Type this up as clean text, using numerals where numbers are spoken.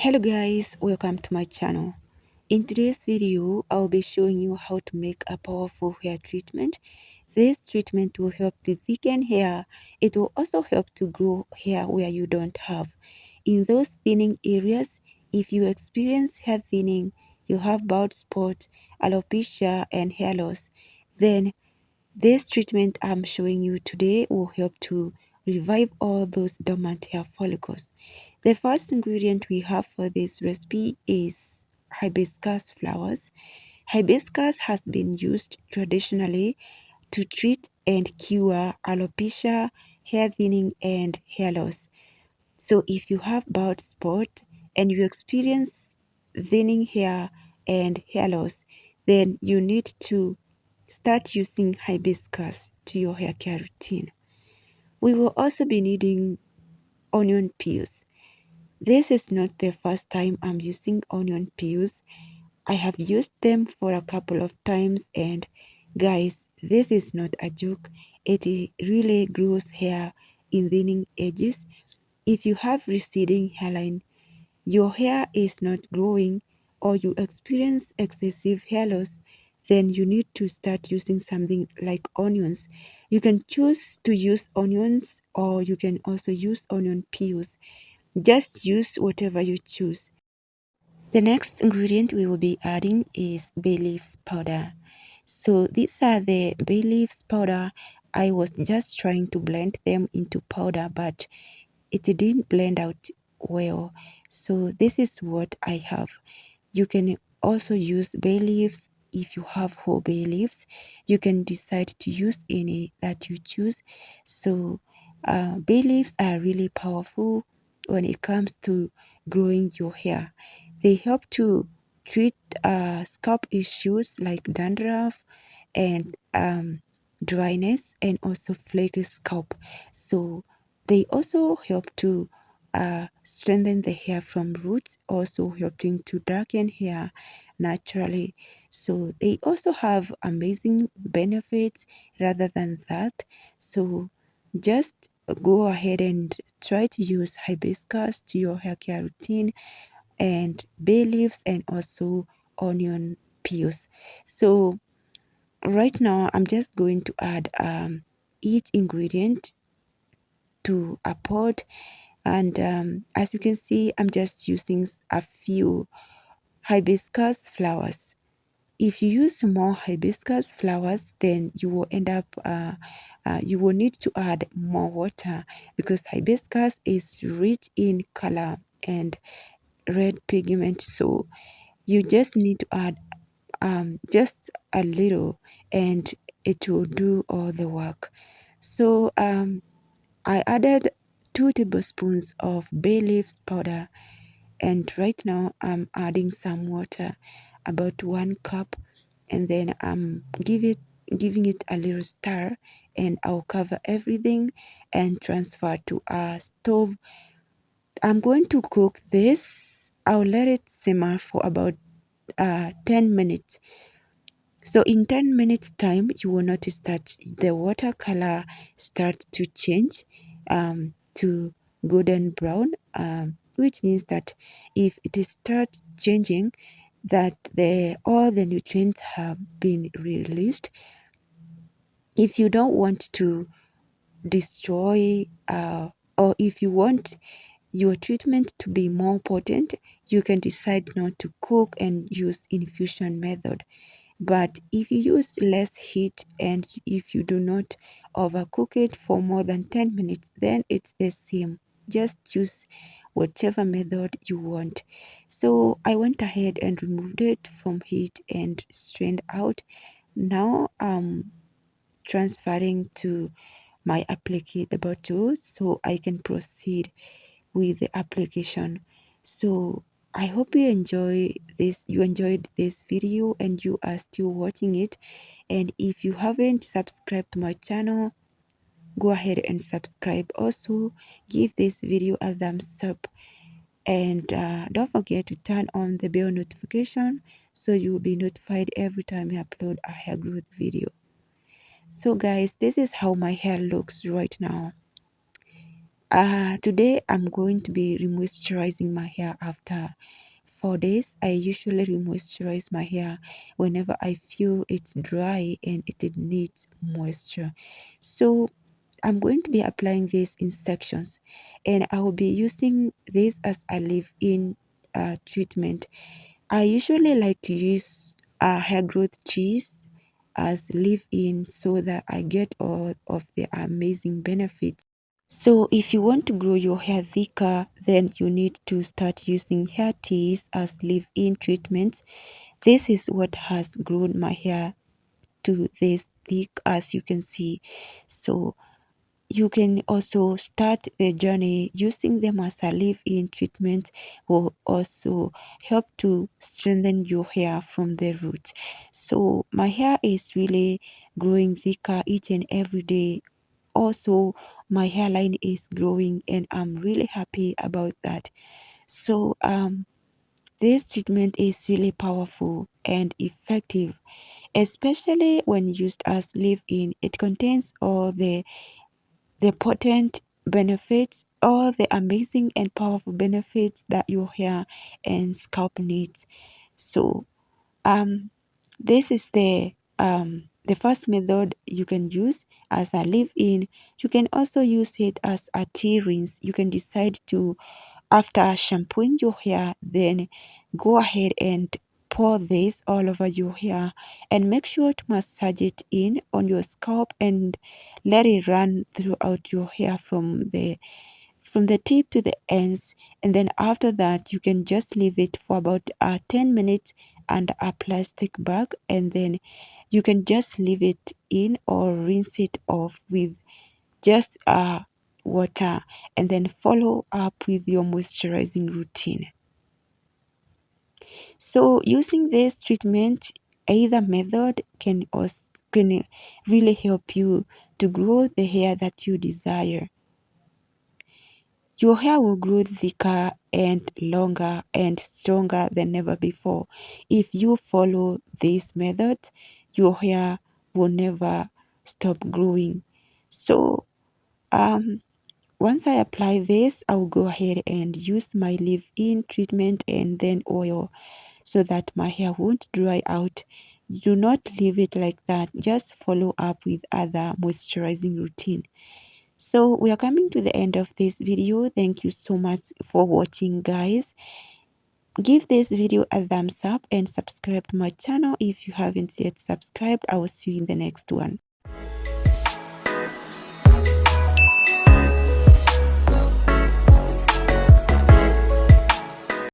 Hello guys, welcome to my channel. In today's video, I'll be showing you how to make a powerful hair treatment. This treatment will help to thicken hair. It will also help to grow hair where you don't have. In those thinning areas, if you experience hair thinning, you have bald spots, alopecia, and hair loss, then this treatment I'm showing you today will help to revive all those dormant hair follicles. The first ingredient we have for this recipe is hibiscus flowers. Hibiscus has been used traditionally to treat and cure alopecia, hair thinning, and hair loss. So if you have bald spot and you experience thinning hair and hair loss, then you need to start using hibiscus to your hair care routine. We will also be needing onion peels. This is not the first time I'm using onion peels. I have used them for a couple of times, and guys, this is not a joke. It really grows hair in thinning edges. If you have receding hairline, your hair is not growing, or you experience excessive hair loss, then you need to start using something like onions. You can choose to use onions, or you can also use onion peels. Just use whatever you choose. The next ingredient we will be adding is bay leaves powder. So these are the bay leaves powder. I was just trying to blend them into powder, but it didn't blend out well. So this is what I have. You can also use bay leaves. If you have whole bay leaves, you can decide to use any that you choose. So bay leaves are really powerful when it comes to growing your hair. They help to treat scalp issues like dandruff and dryness, and also flaky scalp. So they also help to strengthen the hair from roots, also helping to darken hair naturally. So they also have amazing benefits rather than that. So just go ahead and try to use hibiscus to your hair care routine, and bay leaves, and also onion peels. So right now I'm just going to add each ingredient to a pot, and as you can see, I'm just using a few hibiscus flowers. If you use more hibiscus flowers, then you will end up you will need to add more water, because hibiscus is rich in color and red pigment. So you just need to add just a little, and it will do all the work. So I added 2 tablespoons of bay leaves powder, and right now I'm adding some water, about 1 cup, and then I'm giving it a little stir, and I'll cover everything and transfer to a stove. I'm going to cook this. I'll let it simmer for about 10 minutes. So in 10 minutes time, you will notice that the water color starts to change to golden brown, which means that if it starts changing, that all the nutrients have been released. If you don't want to destroy or if you want your treatment to be more potent, you can decide not to cook and use infusion method. But if you use less heat and if you do not overcook it for more than 10 minutes, then it's the same. Just use whichever method you want. So I went ahead and removed it from heat and strained out. Now I'm transferring to my applicator bottle so I can proceed with the application. So I hope you enjoyed this video and you are still watching it. And if you haven't subscribed to my channel, go ahead and subscribe. Also give this video a thumbs up, and don't forget to turn on the bell notification so you will be notified every time I upload a hair growth video. So guys, this is how my hair looks right now. Today I'm going to be remoisturizing my hair after 4 days. I usually remoisturize my hair whenever I feel it's dry and it needs moisture. So I'm going to be applying this in sections, and I will be using this as a leave-in treatment. I usually like to use hair growth cheese as leave-in so that I get all of the amazing benefits. So if you want to grow your hair thicker, then you need to start using hair teas as leave-in treatments. This is what has grown my hair to this thick, as you can see. So you can also start the journey using them as a leave-in treatment, will also help to strengthen your hair from the roots. So my hair is really growing thicker each and every day. Also, my hairline is growing and I'm really happy about that. So this treatment is really powerful and effective, especially when used as leave-in. It contains all the potent benefits, all the amazing and powerful benefits that your hair and scalp needs. So this is the first method you can use as a leave-in. You can also use it as a tea rinse. You can decide to, after shampooing your hair, then go ahead and pour this all over your hair and make sure to massage it in on your scalp and let it run throughout your hair from the tip to the ends. And then after that, you can just leave it for about 10 minutes under a plastic bag, and then you can just leave it in or rinse it off with just water, and then follow up with your moisturizing routine. So using this treatment, either method can really help you to grow the hair that you desire. Your hair will grow thicker and longer and stronger than ever before. If you follow this method, your hair will never stop growing. So once I apply this, I'll go ahead and use my leave-in treatment and then oil so that my hair won't dry out. Do not leave it like that. Just follow up with other moisturizing routine. So we are coming to the end of this video. Thank you so much for watching, guys. Give this video a thumbs up and subscribe to my channel if you haven't yet subscribed. I will see you in the next one.